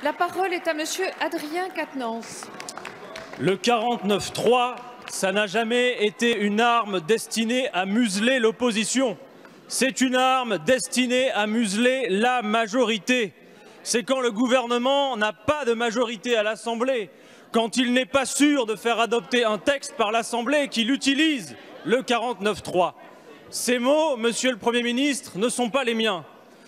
La parole est à monsieur Adrien Quatennens. Le 49-3, ça n'a jamais été une arme destinée à museler l'opposition. C'est une arme destinée à museler la majorité. C'est quand le gouvernement n'a pas de majorité à l'Assemblée, quand il n'est pas sûr de faire adopter un texte par l'Assemblée, qu'il utilise le 49-3. Ces mots, monsieur le Premier ministre, ne sont pas les miens.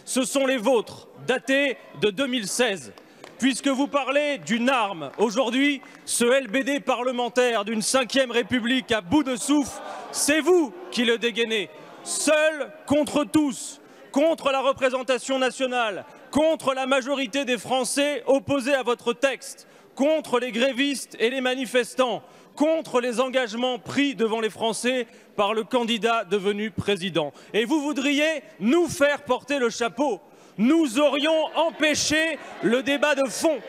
Ce sont les vôtres, datés de 2016. Puisque vous parlez d'une arme, aujourd'hui, ce LBD parlementaire d'une 5e République à bout de souffle, c'est vous qui le dégainez. Seul contre tous, contre la représentation nationale, contre la majorité des Français opposés à votre texte, contre les grévistes et les manifestants, contre les engagements pris devant les Français par le candidat devenu président. Et vous voudriez nous faire porter le chapeau. Nous aurions empêché le débat de fond.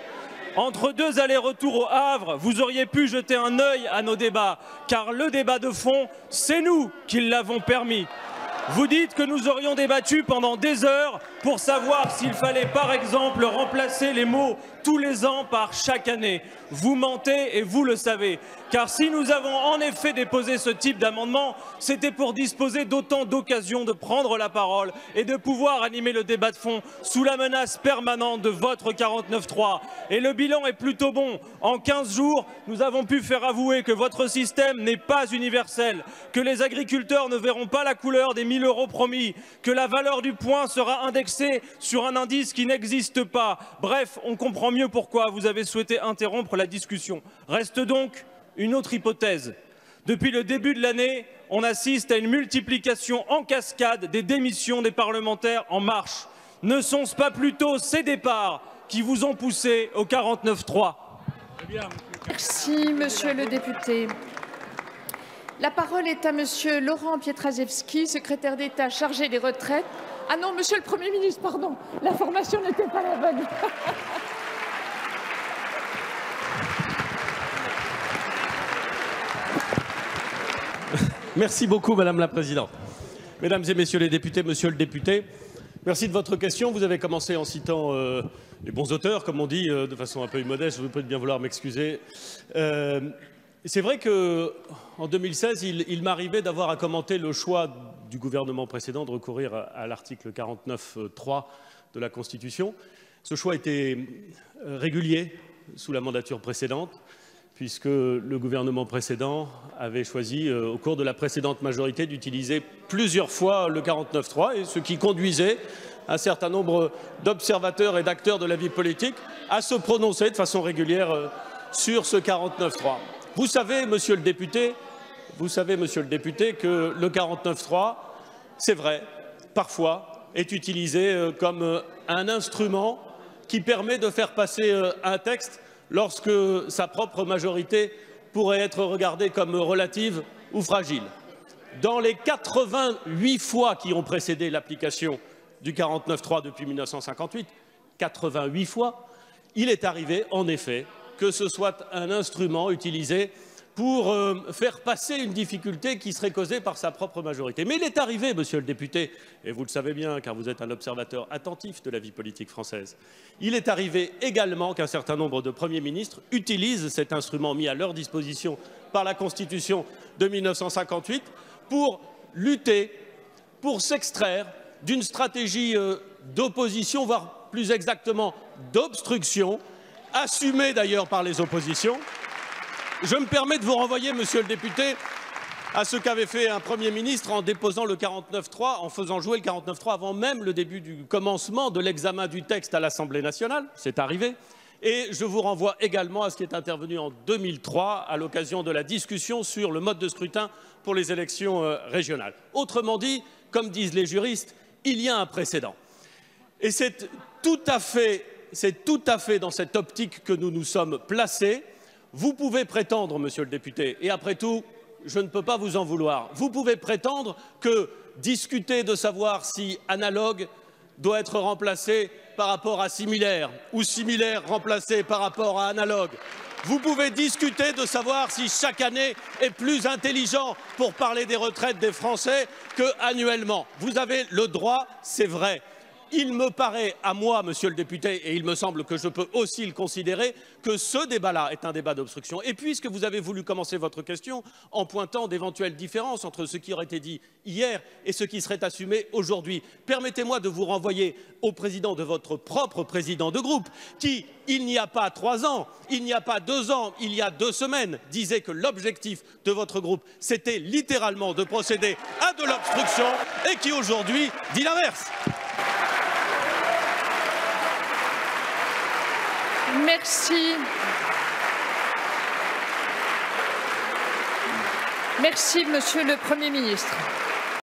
Entre deux allers-retours au Havre, vous auriez pu jeter un œil à nos débats, car le débat de fond, c'est nous qui l'avons permis. Vous dites que nous aurions débattu pendant des heures pour savoir s'il fallait par exemple remplacer les mots tous les ans par chaque année. Vous mentez et vous le savez. Car si nous avons en effet déposé ce type d'amendement, c'était pour disposer d'autant d'occasions de prendre la parole et de pouvoir animer le débat de fond sous la menace permanente de votre 49-3. Et le bilan est plutôt bon. En 15 jours, nous avons pu faire avouer que votre système n'est pas universel, que les agriculteurs ne verront pas la couleur des 1 000 € promis, que la valeur du point sera indexée sur un indice qui n'existe pas. Bref, on comprend mieux pourquoi vous avez souhaité interrompre la discussion. Reste donc une autre hypothèse. Depuis le début de l'année, on assiste à une multiplication en cascade des démissions des parlementaires En Marche. Ne sont-ce pas plutôt ces départs qui vous ont poussé au 49-3 ? Merci, monsieur le député. La parole est à monsieur Laurent Pietraszewski, secrétaire d'État chargé des retraites. Ah non, monsieur le Premier ministre, pardon, l'information n'était pas la bonne. Merci beaucoup, Madame la Présidente. Mesdames et Messieurs les députés, Monsieur le député, merci de votre question. Vous avez commencé en citant les bons auteurs, comme on dit, de façon un peu immodeste. Je vous prie de bien vouloir m'excuser. C'est vrai qu'en 2016, il m'arrivait d'avoir à commenter le choix du gouvernement précédent de recourir à l'article 49.3 de la Constitution. Ce choix était régulier sous la mandature précédente, puisque le gouvernement précédent avait choisi, au cours de la précédente majorité, d'utiliser plusieurs fois le 49.3, et ce qui conduisait un certain nombre d'observateurs et d'acteurs de la vie politique à se prononcer de façon régulière sur ce 49.3. Vous savez, monsieur le député, que le 49.3, c'est vrai, parfois, est utilisé comme un instrument qui permet de faire passer un texte lorsque sa propre majorité pourrait être regardée comme relative ou fragile. Dans les 88 fois qui ont précédé l'application du 49.3 depuis 1958, 88 fois, il est arrivé en effet que ce soit un instrument utilisé pour faire passer une difficulté qui serait causée par sa propre majorité. Mais il est arrivé, monsieur le député, et vous le savez bien car vous êtes un observateur attentif de la vie politique française, il est arrivé également qu'un certain nombre de premiers ministres utilisent cet instrument mis à leur disposition par la Constitution de 1958 pour lutter, pour s'extraire d'une stratégie d'opposition, voire plus exactement d'obstruction, assumée d'ailleurs par les oppositions. Je me permets de vous renvoyer, monsieur le député, à ce qu'avait fait un Premier ministre en déposant le 49.3, en faisant jouer le 49.3 avant même le début du commencement de l'examen du texte à l'Assemblée nationale. C'est arrivé. Et je vous renvoie également à ce qui est intervenu en 2003 à l'occasion de la discussion sur le mode de scrutin pour les élections régionales. Autrement dit, comme disent les juristes, il y a un précédent. Et c'est tout à fait dans cette optique que nous nous sommes placés. Vous pouvez prétendre, monsieur le député, et après tout, je ne peux pas vous en vouloir, vous pouvez prétendre que discuter de savoir si analogue doit être remplacé par rapport à similaire ou similaire remplacé par rapport à analogue. Vous pouvez discuter de savoir si chaque année est plus intelligent pour parler des retraites des Français qu'annuellement. Vous avez le droit, c'est vrai. il me paraît à moi, monsieur le député, et il me semble que je peux aussi le considérer, que ce débat-là est un débat d'obstruction. Et puisque vous avez voulu commencer votre question en pointant d'éventuelles différences entre ce qui aurait été dit hier et ce qui serait assumé aujourd'hui, permettez-moi de vous renvoyer au président de votre propre président de groupe, qui, il n'y a pas 3 ans, il n'y a pas 2 ans, il y a 2 semaines, disait que l'objectif de votre groupe, c'était littéralement de procéder à de l'obstruction, et qui aujourd'hui dit l'inverse. Merci. Merci, Monsieur le Premier ministre.